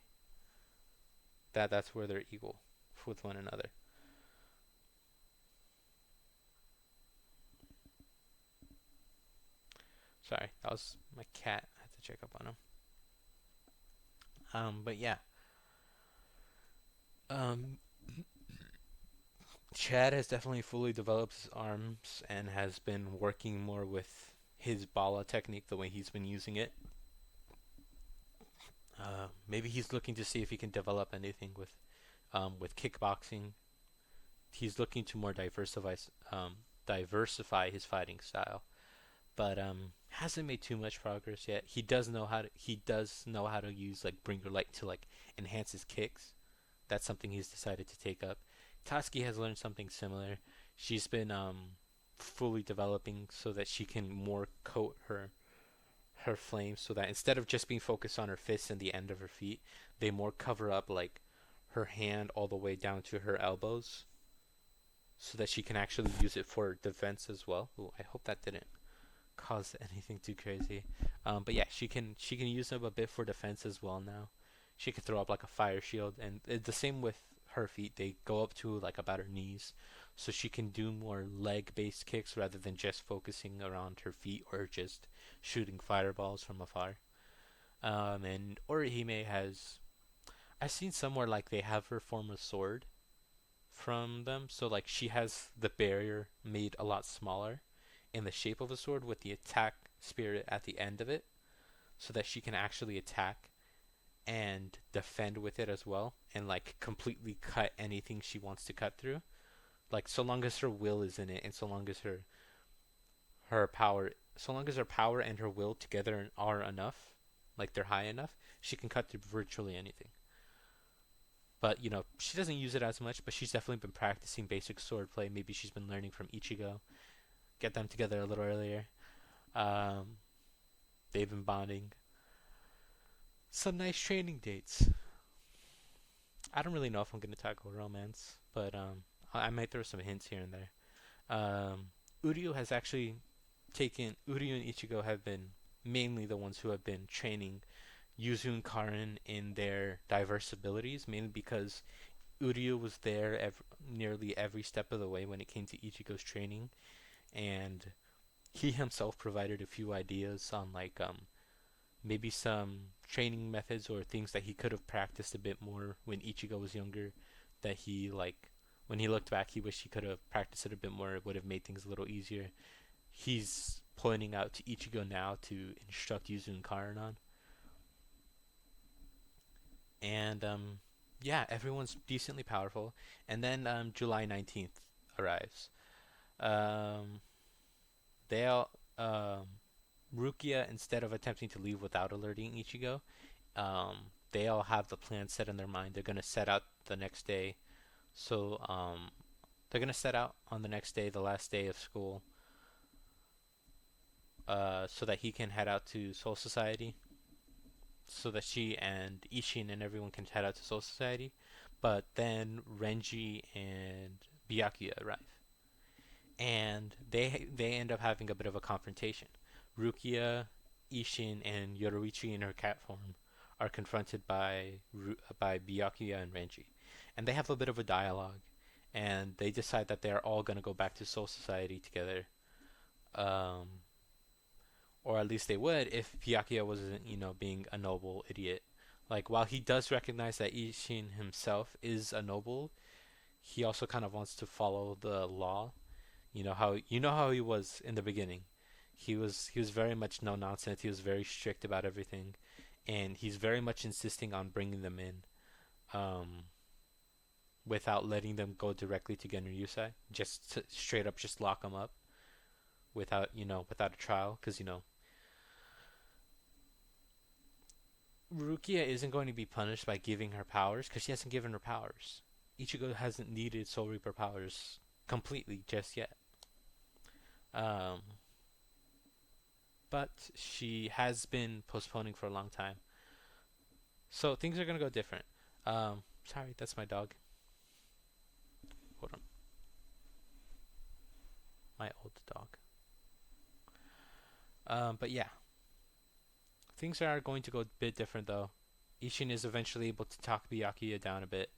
That's where they're equal with one another. Sorry, that was my cat. I had to check up on him. But yeah. Um, Chad has definitely fully developed his arms and has been working more with his Bala technique the way he's been using it. Maybe he's looking to see if he can develop anything with kickboxing. He's looking to more diversify his fighting style, but hasn't made too much progress yet. He does know how to use like Bringer Light to like enhance his kicks. That's something he's decided to take up. Tatsuki has learned something similar. She's been fully developing so that she can more coat her flames, so that instead of just being focused on her fists and the end of her feet, they more cover up like her hand all the way down to her elbows, so that she can actually use it for defense as well. Ooh, I hope that didn't cause anything too crazy. But yeah, she can use them a bit for defense as well now. She can throw up like a fire shield, and the same with her feet. They go up to like about her knees, so she can do more leg-based kicks rather than just focusing around her feet or just shooting fireballs from afar. And Orihime has, I've seen somewhere like they have her form a sword from them, so like she has the barrier made a lot smaller in the shape of a sword with the attack spirit at the end of it, so that she can actually attack and defend with it as well, and like completely cut anything she wants to cut through. Like so long as her will is in it, and so long as her power and her will together are enough, like they're high enough, she can cut through virtually anything. But she doesn't use it as much, but she's definitely been practicing basic swordplay. Maybe she's been learning from Ichigo. Get them together a little earlier. Um, they've been bonding. Some nice training dates. I don't really know if I'm gonna tackle romance, but I might throw some hints here and there. Uryu has actually taken Uryu and Ichigo have been mainly the ones who have been training Yuzu and Karin in their diverse abilities, mainly because Uryu was there nearly every step of the way when it came to Ichigo's training, and he himself provided a few ideas on like maybe some training methods or things that he could have practiced a bit more when Ichigo was younger, that he like when he looked back he wished he could have practiced it a bit more. It would have made things a little easier. He's pointing out to Ichigo now to instruct Yuzu and Karin on. And yeah, everyone's decently powerful. And then July 19th arrives. Um, they all Rukia, instead of attempting to leave without alerting Ichigo, they all have the plan set in their mind. They're gonna set out the next day. So they're gonna set out on the next day, the last day of school, so that he can head out to Soul Society, so that she and Ishin and everyone can head out to Soul Society. But then Renji and Byakuya arrive, and they end up having a bit of a confrontation. Rukia, Ishin, and Yoruichi in her cat form are confronted by Byakuya and Renji, and they have a bit of a dialogue, and they decide that they are all gonna go back to Soul Society together, um, or at least they would if Byakuya wasn't, being a noble idiot. Like while he does recognize that Ishin himself is a noble, he also kind of wants to follow the law. You know how he was in the beginning. He was very much no nonsense. He was very strict about everything, and he's very much insisting on bringing them in, um, without letting them go directly to Genryusai. Just to straight up, just lock them up without a trial, because Rukia isn't going to be punished by giving her powers, because she hasn't given her powers. Ichigo hasn't needed Soul Reaper powers completely just yet. Um, but she has been postponing for a long time. So things are gonna go different. Sorry, that's my dog. Hold on, my old dog. But yeah, things are going to go a bit different though. Ishin is eventually able to talk Byakuya down a bit.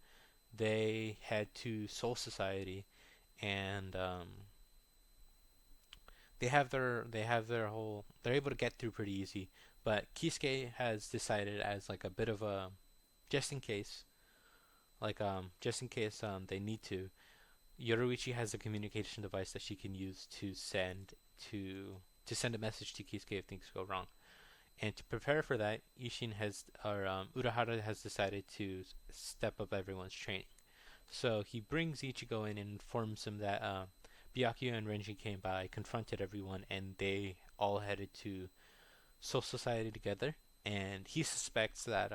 They head to Soul Society, and they have their whole. They're able to get through pretty easy. But Kisuke has decided, as like a bit of a just in case, they need to. Yoruichi has a communication device that she can use to to send a message to Kisuke if things go wrong. And to prepare for that, Urahara has decided to step up everyone's training. So he brings Ichigo in and informs him that Byakuya and Renji came by, confronted everyone, and they all headed to Soul Society together. And he suspects that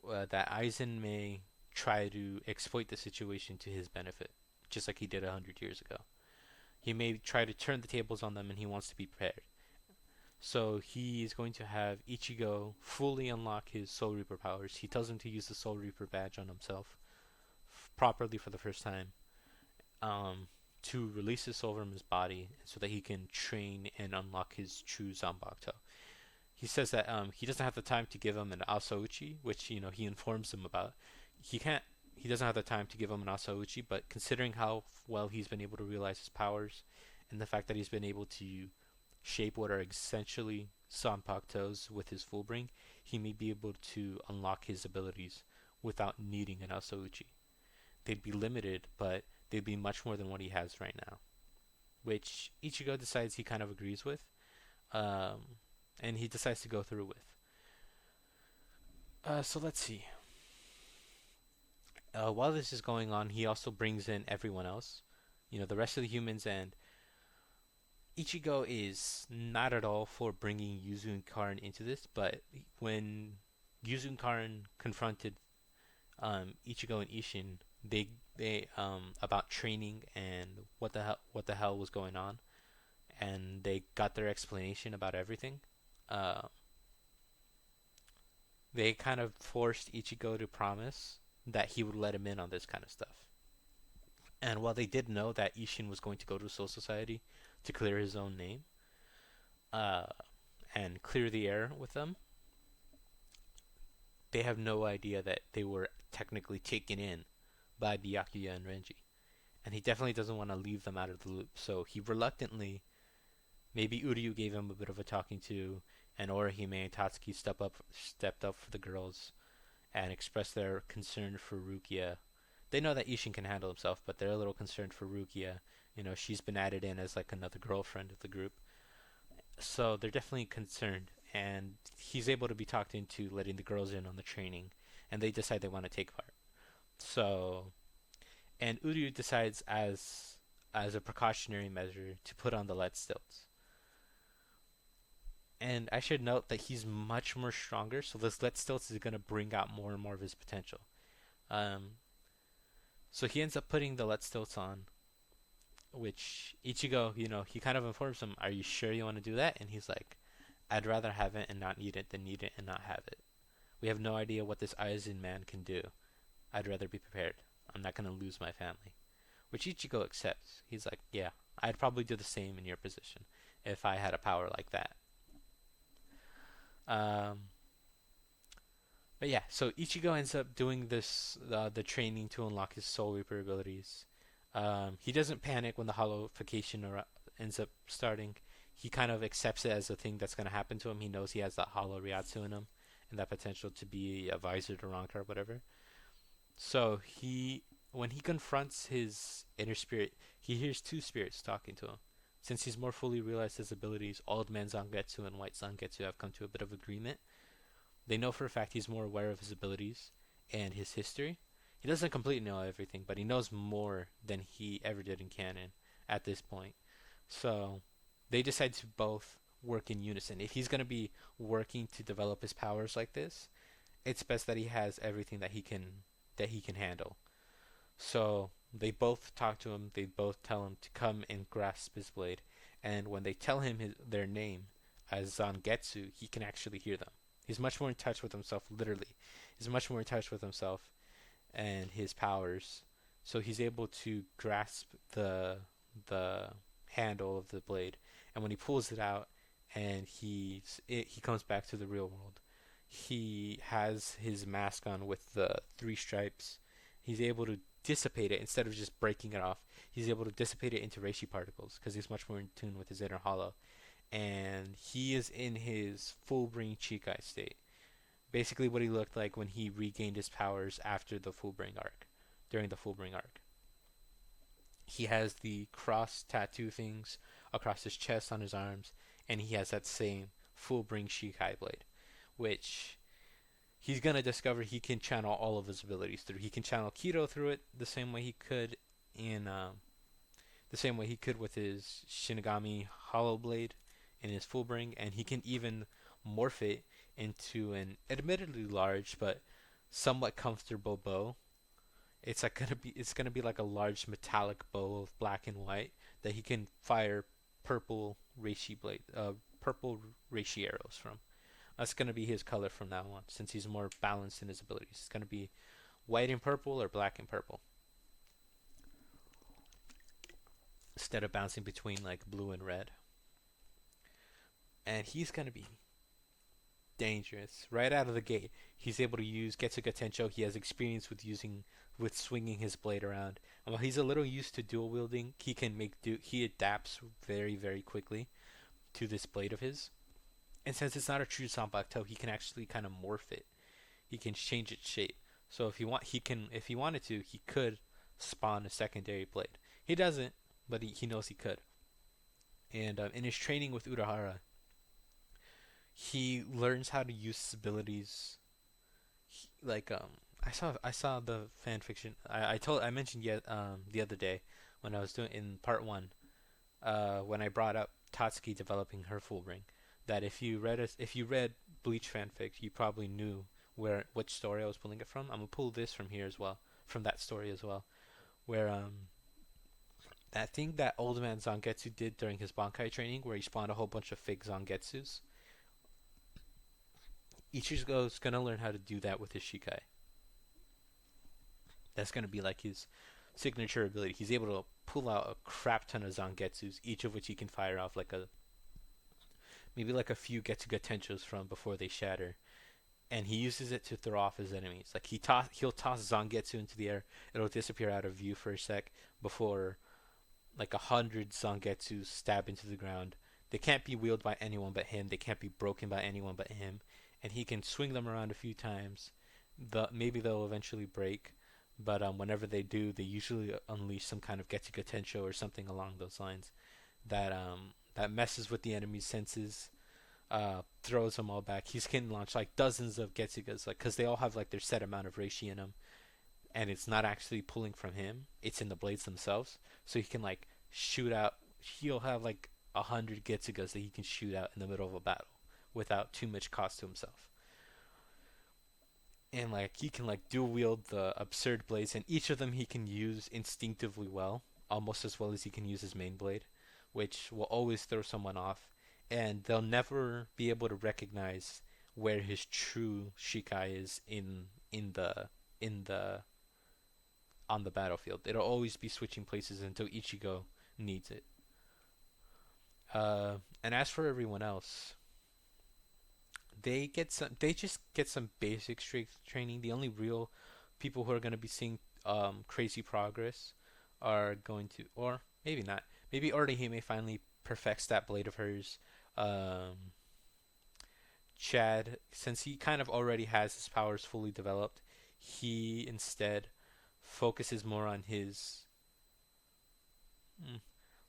Aizen may try to exploit the situation to his benefit, just like he did 100 years ago. He may try to turn the tables on them, and he wants to be prepared. So he is going to have Ichigo fully unlock his Soul Reaper powers. He tells him to use the Soul Reaper badge on himself properly for the first time, um, to release his soul from his body so that he can train and unlock his true Zanbakuto. He says that he doesn't have the time to give him an Asauchi, which he informs him about. He can't. He doesn't have the time to give him an Asauchi, but considering how well he's been able to realize his powers, and the fact that he's been able to shape what are essentially Zanpakutos with his full bring, he may be able to unlock his abilities without needing an Asauchi. They'd be limited, but they'd be much more than what he has right now, which Ichigo decides he kind of agrees with, um, and he decides to go through with. So let's see. While this is going on, he also brings in everyone else, the rest of the humans, and Ichigo is not at all for bringing Yuzun Karn into this, but when Yuzun Karn confronted Ichigo and Ishin, they about training and what the hell was going on, and they got their explanation about everything. Uh, they kind of forced Ichigo to promise that he would let him in on this kind of stuff. And while they did know that Ishin was going to go to Soul Society to clear his own name, uh, and clear the air with them, they have no idea that they were technically taken in by Byakuya and Renji. And he definitely doesn't want to leave them out of the loop. So he reluctantly, maybe Uryu gave him a bit of a talking to, and Orihime and Tatsuki stepped up for the girls and expressed their concern for Rukia. They know that Ishin can handle himself, but they're a little concerned for Rukia. She's been added in as like another girlfriend of the group. So they're definitely concerned, and he's able to be talked into letting the girls in on the training, and they decide they want to take part. So, and Uryu decides as a precautionary measure to put on the lead stilts. And I should note that he's much more stronger, so this lead stilts is going to bring out more and more of his potential. Um, so he ends up putting the lead stilts on, which Ichigo, he kind of informs him, "Are you sure you want to do that?" And he's like, "I'd rather have it and not need it than need it and not have it. We have no idea what this Aizen man can do. I'd rather be prepared. I'm not going to lose my family." Which Ichigo accepts. He's like, "Yeah, I'd probably do the same in your position if I had a power like that." Um, but yeah, so Ichigo ends up doing the training to unlock his Soul Reaper abilities. He doesn't panic when the hollowification ends up starting. He kind of accepts it as a thing that's going to happen to him. He knows he has that hollow Ryatsu in him and that potential to be a visor to Ranka or whatever. So when he confronts his inner spirit, he hears two spirits talking to him. Since he's more fully realized his abilities, Old Man Zangetsu and White Zangetsu have come to a bit of agreement. They know for a fact he's more aware of his abilities and his history. He doesn't completely know everything, but he knows more than he ever did in canon at this point. So they decide to both work in unison. If he's going to be working to develop his powers like this, it's best that he has everything that he can handle. So they both talk to him. They both tell him to come and grasp his blade. And when they tell him their name as Zangetsu, he can actually hear them. He's much more in touch with himself, literally. He's much more in touch with himself and his powers. So he's able to grasp the handle of the blade. And when he pulls it out and he comes back to the real world, he has his mask on with the three stripes. He's able to dissipate it instead of just breaking it off. He's able to dissipate it into reishi particles because he's much more in tune with his inner hollow. And he is in his full brain Chikai state. Basically, what he looked like when he regained his powers after the full brain arc, during the full brain arc. He has the cross tattoo things across his chest, on his arms, and he has that same full brain Shikai blade, which he's gonna discover he can channel all of his abilities through. He can channel Kido through it the same way he could in the same way he could with his Shinigami Hollow Blade in his full bring, and he can even morph it into an admittedly large but somewhat comfortable bow. It's gonna be like a large metallic bow of black and white that he can fire purple reishi arrows from. That's gonna be his color from now on, since he's more balanced in his abilities. It's gonna be white and purple or black and purple instead of bouncing between like blue and red. And he's gonna be dangerous right out of the gate. He's able to use Getsuga Tensho. He has experience with swinging his blade around. And while he's a little used to dual wielding, he can make do. He adapts very quickly to this blade of his. And since it's not a true Zanbakuto, he can actually kind of morph it. He can change its shape. So if he wanted to, he could spawn a secondary blade. He doesn't, but he knows he could. And in his training with Urahara, he learns how to use his abilities. Like I saw the fan fiction. I mentioned yet the other day when I was doing in part one, when I brought up Tatsuki developing her full ring, that if you read Bleach fanfic, you probably knew where which story I was pulling it from. I'm gonna pull this from here as well, from that story as well, where that thing that old man Zangetsu did during his Bankai training, where he spawned a whole bunch of fake Zangetsus. Ichigo's gonna learn how to do that with his Shikai. That's gonna be like his signature ability. He's able to pull out a crap ton of Zangetsus, each of which he can fire off like a maybe like a few Getsuga Tenchos from before they shatter. And he uses it to throw off his enemies. Like he'll toss Zangetsu into the air. It'll disappear out of view for a sec before like 100 Zangetsu stab into the ground. They can't be wielded by anyone but him. They can't be broken by anyone but him. And he can swing them around a few times. Maybe they'll eventually break, but whenever they do, they usually unleash some kind of Getsuga Tensho or something along those lines that messes with the enemy's senses, throws them all back. He can launch like dozens of Getsugas, like because they all have like their set amount of reishi in them, and it's not actually pulling from him; it's in the blades themselves. So he can like shoot out. He'll have like 100 Getsugas that he can shoot out in the middle of a battle without too much cost to himself. And like he can like dual wield the absurd blades, and each of them he can use instinctively well, almost as well as he can use his main blade, which will always throw someone off, and they'll never be able to recognize where his true Shikai is in the on the battlefield. It'll always be switching places until Ichigo needs it. And as for everyone else, they just get some basic strength training. The only real people who are going to be seeing crazy progress are going to, or maybe not. Maybe Orihime finally perfects that blade of hers. Um, Chad, since he kind of already has his powers fully developed, he instead focuses more on his. mm,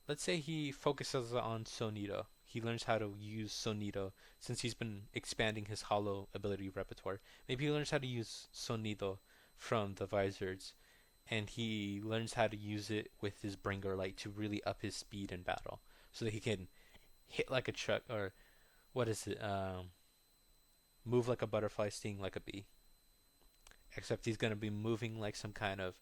Let's say he focuses on Sonido. He learns how to use Sonido since he's been expanding his hollow ability repertoire. Maybe he learns how to use Sonido from the Visors, and he learns how to use it with his Bringer Light to really up his speed in battle, so that he can hit like a truck, or what is it? Move like a butterfly, sting like a bee. Except he's gonna be moving like some kind of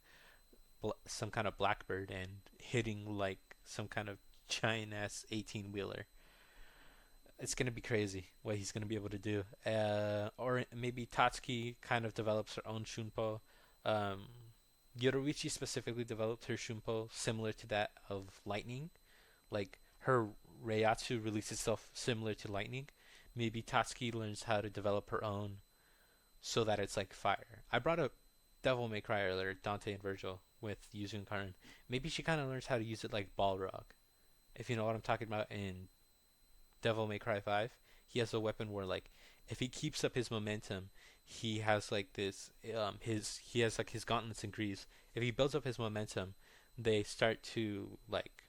blackbird and hitting like some kind of giant ass 18 wheeler. It's gonna be crazy what he's gonna be able to do. Or maybe Tatsuki kind of develops her own Shunpo. Um, Yoruichi specifically developed her Shunpo similar to that of Lightning. Like her Reiatsu releases itself similar to Lightning. Maybe Tatsuki learns how to develop her own so that it's like fire. I brought up Devil May Cry earlier, Dante and Virgil with Yuzun Karen. Maybe she kind of learns how to use it like Balrog, if you know what I'm talking about. In Devil May Cry 5, he has a weapon where like if he keeps up his momentum, he has like this his he has like his gauntlets and greaves. If he builds up his momentum, they start to like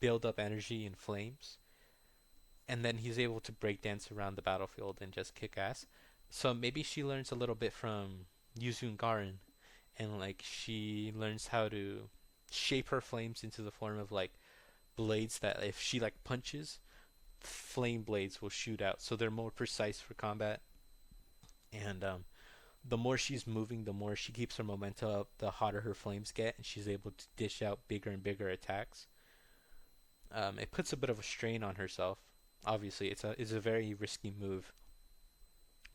build up energy in flames, and then he's able to break dance around the battlefield and just kick ass. So maybe she learns a little bit from Yuzun Garen, and like she learns how to shape her flames into the form of like blades that if she like punches, flame blades will shoot out, so they're more precise for combat. And the more she's moving, the more she keeps her momentum up, the hotter her flames get, and she's able to dish out bigger and bigger attacks. It puts a bit of a strain on herself. Obviously, it's a very risky move,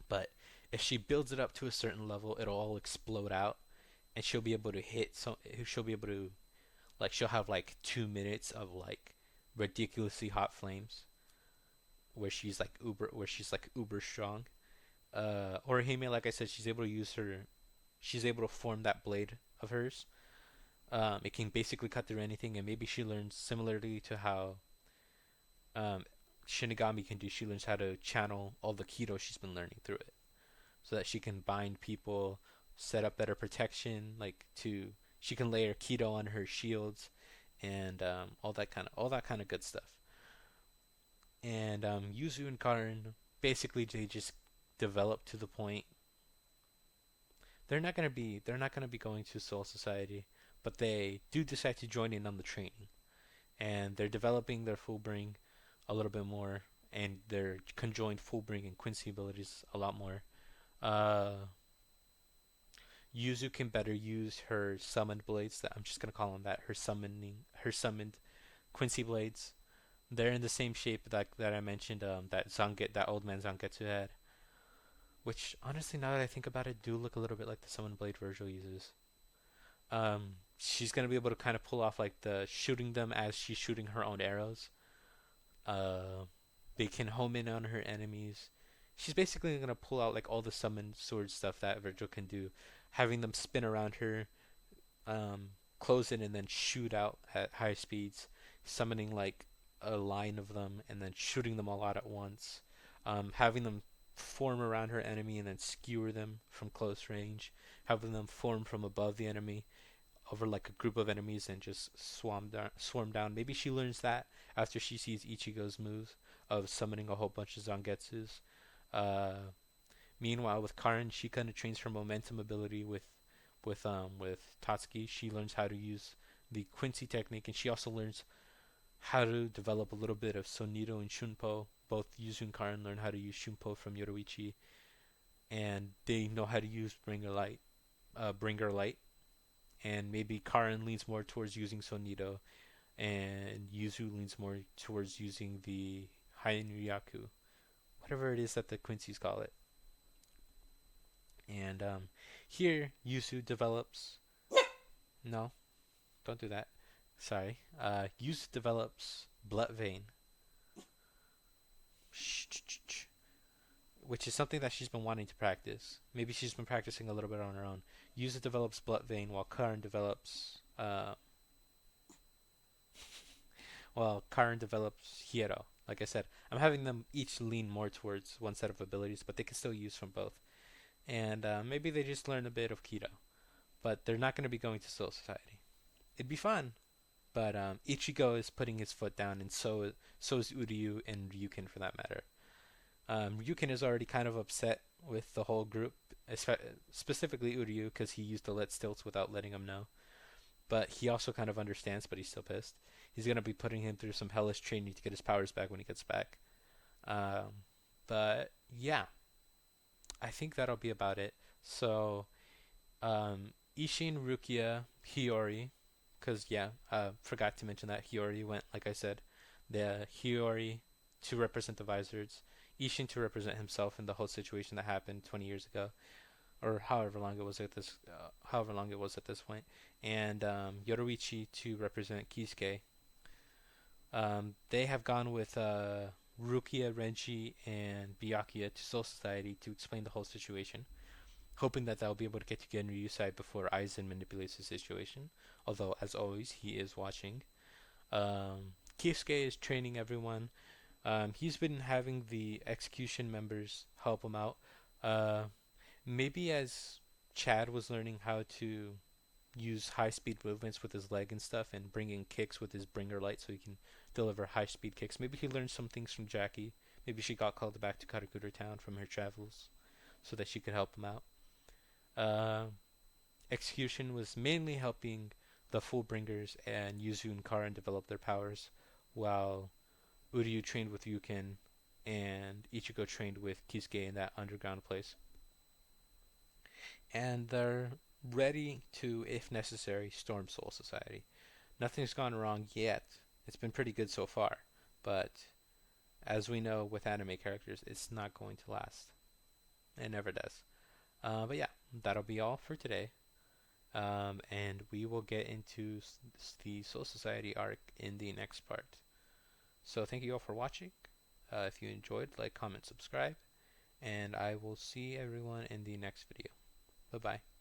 but if she builds it up to a certain level, it'll all explode out, and she'll be able to hit. So she'll be able to like she'll have like 2 minutes of like ridiculously hot flames where she's like uber strong. Orihime, like I said, she's able to form that blade of hers. It can basically cut through anything, and maybe she learns similarly to how um, Shinigami can do. She learns how to channel all the Kido she's been learning through it, so that she can bind people, set up better protection. She can layer Kido on her shields, and all that kind of good stuff. And Yuzu and Karin basically they just develop to the point they're not gonna be going to Soul Society, but they do decide to join in on the training, and they're developing their full bring a little bit more, and their conjoined full bring and Quincy abilities a lot more. Uh, Yuzu can better use her summoned blades. That I'm just gonna call them that. Her summoned Quincy blades. They're in the same shape that I mentioned. That old man Zangetsu had, which honestly, now that I think about it, do look a little bit like the summoned blade Virgil uses. She's gonna be able to kind of pull off like the shooting them as she's shooting her own arrows. Uh, they can home in on her enemies. She's basically gonna pull out like all the summoned sword stuff that Virgil can do, having them spin around her, close in, and then shoot out at high speeds, summoning like a line of them and then shooting them all out at once, having them form around her enemy and then skewer them from close range, having them form from above the enemy over like a group of enemies and just swarm down. Maybe she learns that after she sees Ichigo's moves of summoning a whole bunch of Zangetsus. Uh, Meanwhile, with Karin, she kind of trains her momentum ability with Tatsuki. She learns how to use the Quincy technique, and she also learns how to develop a little bit of Sonido and Shunpo. Both Yuzu and Karin learn how to use Shunpo from Yoruichi, and they know how to use Bringer Light. And maybe Karin leans more towards using Sonido, and Yuzu leans more towards using the Hainryaku, whatever it is that the Quincy's call it. And here, Yuzu develops. No, don't do that. Sorry. Yuzu develops Blood Vein, which is something that she's been wanting to practice. Maybe she's been practicing a little bit on her own. Yuzu develops Blood Vein, while Karin develops. Karin develops Hiero. Like I said, I'm having them each lean more towards one set of abilities, but they can still use from both. and maybe they just learn a bit of Kido. But they're not going to be going to Soul Society. It'd be fun, but Ichigo is putting his foot down, and so is Uryu and Ryukin for that matter. Ryukin is already kind of upset with the whole group, specifically Uryu, because he used to let stilts without letting him know. But he also kind of understands, but he's still pissed. He's gonna be putting him through some hellish training to get his powers back when he gets back. Um, but yeah, I think that'll be about it. So Ishin, Rukia, Hiyori, because yeah, forgot to mention that Hiyori went, like I said, the Hiyori to represent the Vizards, Ishin to represent himself in the whole situation that happened 20 years ago, or however long it was at this point, and Yoruichi to represent Kisuke. They have gone with Rukia, Renji, and Byakuya to Soul Society to explain the whole situation, hoping that they'll be able to get to Genryu's side before Aizen manipulates the situation. Although, as always, he is watching. Kisuke is training everyone. He's been having the execution members help him out. Uh, Maybe as Chad was learning how to use high speed movements with his leg and stuff and bring in kicks with his bringer light so he can deliver high speed kicks. Maybe he learned some things from Jackie. Maybe she got called back to Karakura Town from her travels so that she could help him out. Uh, Execution was mainly helping the Fullbringers and Yuzu and Karin develop their powers, while Uryu trained with Yukin and Ichigo trained with Kisuke in that underground place. And they're ready to, if necessary, storm Soul Society. Nothing's gone wrong yet. It's been pretty good so far, but as we know with anime characters, it's not going to last. It never does. But yeah, that'll be all for today. And we will get into the Soul Society arc in the next part. So thank you all for watching. If you enjoyed, like, comment, subscribe, and I will see everyone in the next video. Bye bye.